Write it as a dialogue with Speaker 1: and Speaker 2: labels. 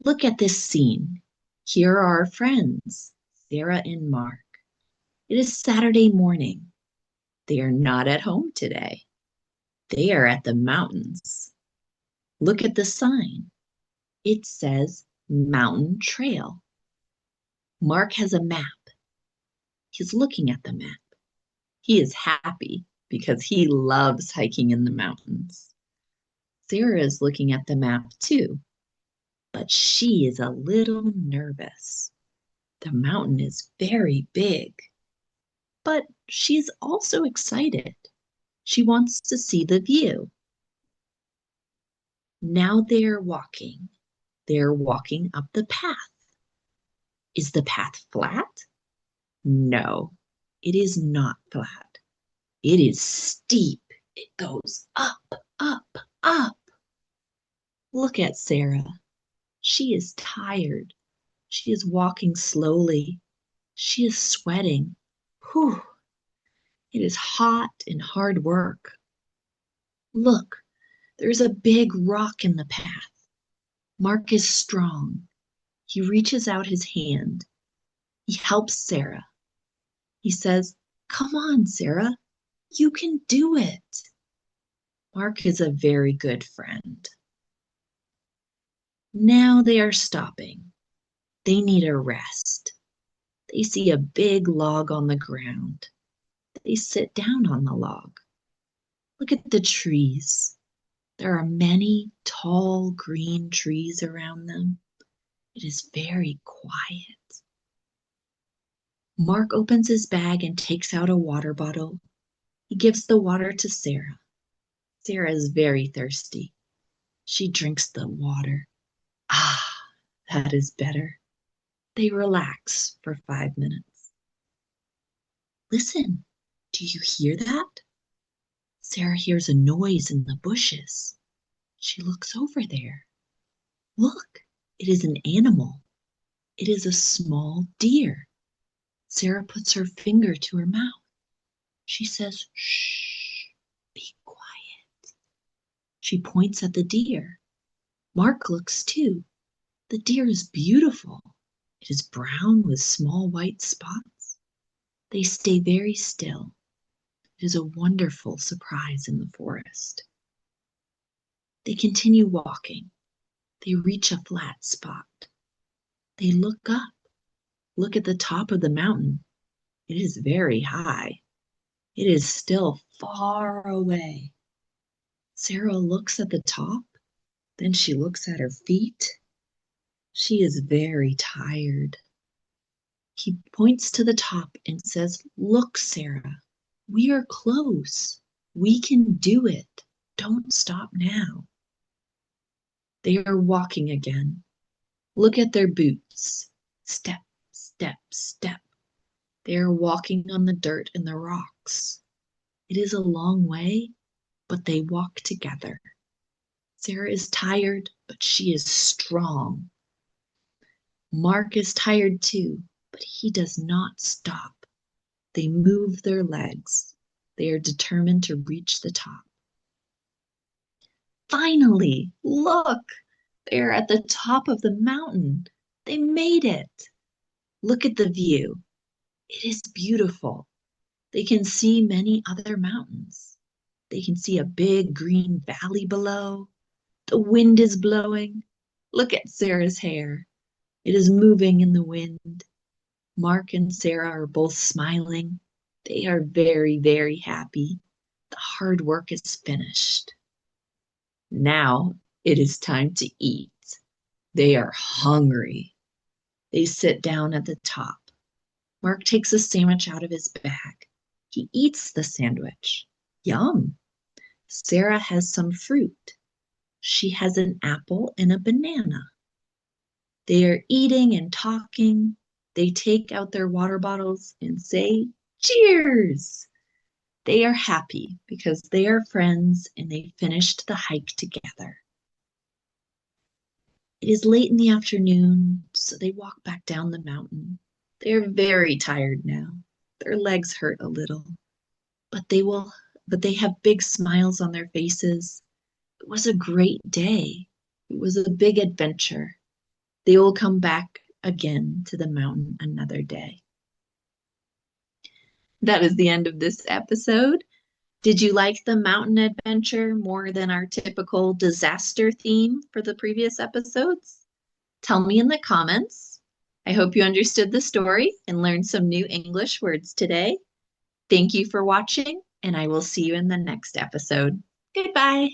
Speaker 1: Look at this scene. Here are our friends, Sarah and Mark. It is Saturday morning. They are not at home today. They are at the mountains. Look at the sign. It says Mountain Trail. Mark has a map. He's looking at the map. He is happy because he loves hiking in the mountains. Sarah is looking at the map too, but she is a little nervous. The mountain is very big, but she's also excited. She wants to see the view. Now they are walking. They are walking up the path. Is the path flat? No, it is not flat. It is steep. It goes up, up, up. Look at Sarah. She is tired. She is walking slowly. She is sweating. Whew. It is hot and hard work. Look, there's a big rock in the path. Mark is strong. He reaches out his hand. He helps Sarah. He says, "Come on, Sarah. You can do it." Mark is a very good friend. Now they are stopping. They need a rest. They see a big log on the ground. They sit down on the log. Look at the trees. There are many tall green trees around them. It is very quiet. Mark opens his bag and takes out a water bottle. He gives the water to Sarah. Sarah is very thirsty. She drinks the water. Ah, that is better. They relax for 5 minutes. Listen, do you hear that? Sarah hears a noise in the bushes. She looks over there. Look, it is an animal. It is a small deer. Sarah puts her finger to her mouth. She says, "Shh, be quiet." She points at the deer. Mark looks too. The deer is beautiful. It is brown with small white spots. They stay very still. It is a wonderful surprise in the forest. They continue walking. They reach a flat spot. They look up. Look at the top of the mountain. It is very high. It is still far away. Sarah looks at the top, then she looks at her feet. She is very tired. He points to the top and says, "Look, Sarah, we are close. We can do it. Don't stop now." They are walking again. Look at their boots. Step, step, step. They are walking on the dirt and the rocks. It is a long way, but they walk together. Sarah is tired, but she is strong. Mark is tired too, but he does not stop. They move their legs. They are determined to reach the top. Finally, look! They are at the top of the mountain. They made it. Look at the view. It is beautiful. They can see many other mountains. They can see a big green valley below. The wind is blowing. Look at Sarah's hair. It is moving in the wind. Mark and Sarah are both smiling. They are very, very happy. The hard work is finished. Now it is time to eat. They are hungry. They sit down at the top. Mark takes a sandwich out of his bag. He eats the sandwich. Yum. Sarah has some fruit. She has an apple and a banana. They are eating and talking. They take out their water bottles and say, "Cheers!" They are happy because they are friends and they finished the hike together. It is late in the afternoon, so they walk back down the mountain. They are very tired now. Their legs hurt a little, but they have big smiles on their faces. It was a great day. It was a big adventure. They will come back again to the mountain another day. That is the end of this episode. Did you like the mountain adventure more than our typical disaster theme for the previous episodes? Tell me in the comments. I hope you understood the story and learned some new English words today. Thank you for watching, and I will see you in the next episode. Goodbye.